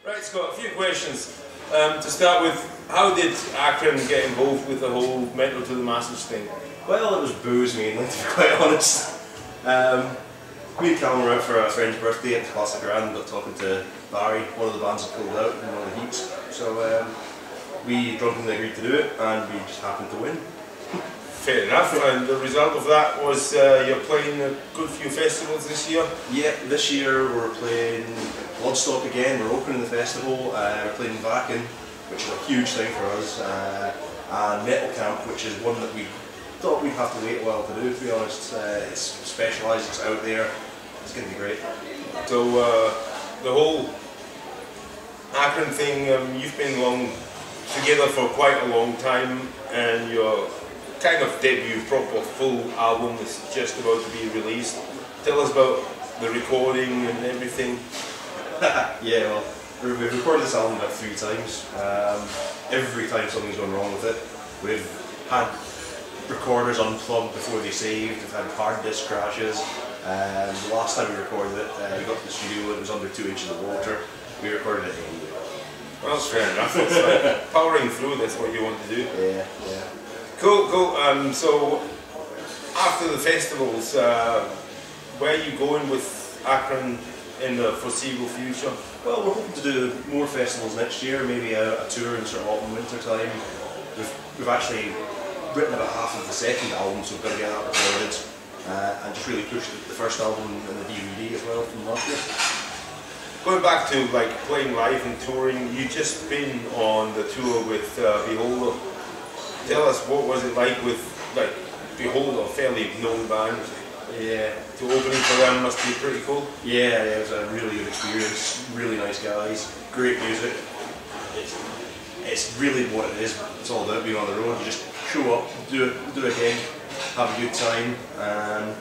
Right, Scott, a few questions. To start with, how did Achren get involved with the whole Metal to the Masses thing? Well, it was booze mainly, to be quite honest. Me and Callum were out for a friend's birthday at the Classic Grand, got talking to Barry, one of the bands that pulled out in one of the heats. So we drunkenly agreed to do it, and we just happened to win. Fair enough, and the result of that was you're playing a good few festivals this year? Yeah, this year we're playing Bloodstock again, we're opening the festival, we're playing Achren, which is a huge thing for us, and Metal Camp, which is one that we thought we'd have to wait a while to do, to be honest. It's specialised, it's out there, it's going to be great. So the whole Achren thing, you've been together for quite a long time, and your kind of debut proper full album is just about to be released. Tell us about the recording and everything. Yeah, well, we've recorded this album about 3 times. Every time something's gone wrong with it. We've had recorders unplugged before they saved, we've had hard disk crashes. The last time we recorded it, we got to the studio, it was under 2 inches of water. We recorded it anyway. Well, that's fair enough. It's like powering through, that's what you want to do. Yeah, yeah. Cool, cool. So, after the festivals, where are you going with Achren in the foreseeable future? Well, we're hoping to do more festivals next year, maybe a tour in sort of autumn, winter time. We've actually written about half of the second album, so we've got to get that recorded and just really push the first album and the DVD as well from last year. Going back to like playing live and touring, you just been on the tour with Beholder. Tell us, what was it like with like Beholder, a fairly known band? Yeah. To opening for them must be pretty cool. Yeah, it was a really good experience. Really nice guys, great music. It's really what it is. It's all about being on the road. You just show up, do a gig, have a good time, and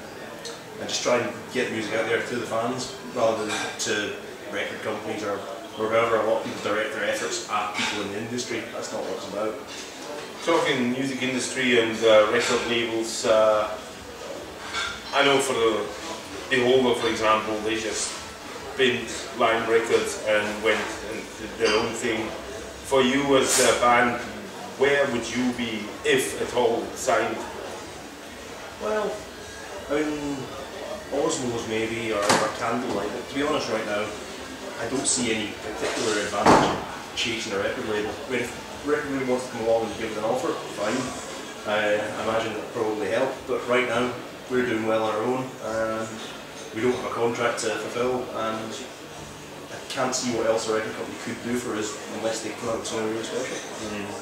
just try and get the music out there to the fans rather than to record companies or wherever. A lot of people direct their efforts at people in the industry. That's not what it's about. Talking music industry and record labels, I know for the Beholder, for example, they just binned Lime Records and went and did their own thing. For you as a band, where would you be, if at all, signed? Well, I mean, Osmos maybe, or Candlelight, but to be honest right now, I don't see any particular advantage in chasing a record label. I mean, if record label wants to come along and give us an offer, fine. I imagine that would probably help, but right now we're doing well on our own and we don't have a contract to fulfill, and I can't see what else a record company could do for us unless they come out with something really special.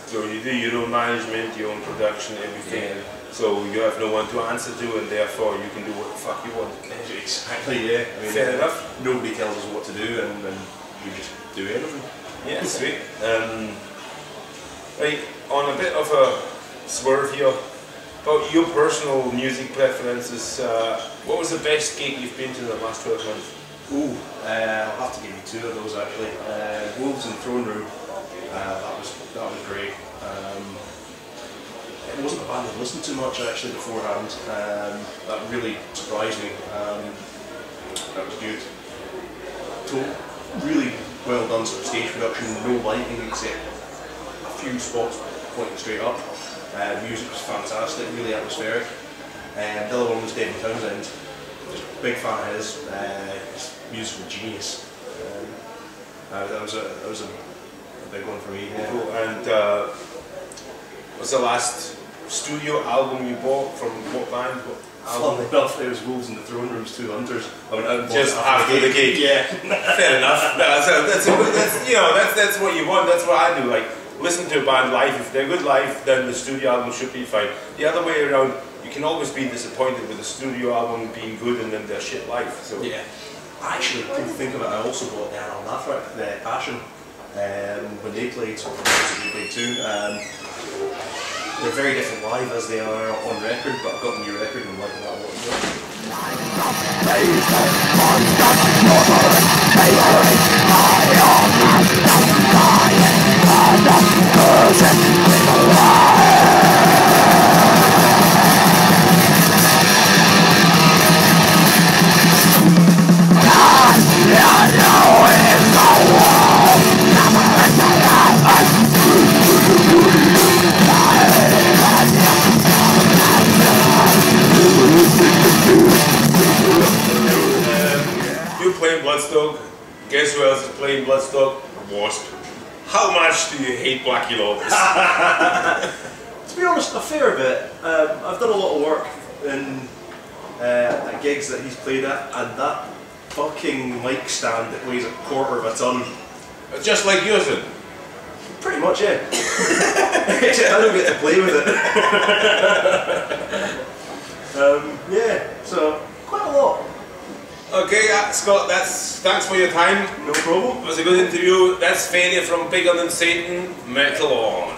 So you do your own management, your own production, everything, Yeah. So you have no one to answer to, and therefore you can do what the fuck you want. Exactly, yeah. I mean, fair enough. Nobody tells us what to do, and we just do anything. Yeah, sweet. Right, on a bit of a swerve here, about your personal music preferences, what was the best gig you've been to in the last 12 months? Ooh, I'll have to give you 2 of those actually. Wolves in the Throne Room, that was great. It wasn't a band I'd listened to much actually beforehand. That really surprised me. That was good. Really well done sort of stage production, no lighting except a few spots pointing straight up. Music was fantastic, really atmospheric. The other one was David Townsend. Just a big fan of his. His musical genius. That was a big one for me. Yeah. Cool. And what's the last studio album you bought from what band? Funnily enough, it was Wolves in the Throne Room's 2 Hunters. I went out and just after the gig. Yeah. Fair enough. That's what you want. That's what I do. Like, listen to a band live. If they're good live, then the studio album should be fine. The other way around, you can always be disappointed with the studio album being good and then they're shit live. So yeah. Actually, come to think of it, I also bought the Anal Nathrak, the Passion, when they played, so they played too. They're very different live as they are on record, but I've got the new record and I'm liking that a lot I know it's the world. to play in Bloodstock? Wasp. How much do you hate Blackie Lawless? To be honest, a fair bit. I've done a lot of work in at gigs that he's played at, and that fucking mic stand that weighs a quarter of a ton. Just like yours then? Pretty much, yeah. Except I don't get to play with it. Yeah, so quite a lot. Okay, Scott, thanks for your time. No problem. It was a good interview. That's Fede from Bigger Than Satan. Metal on.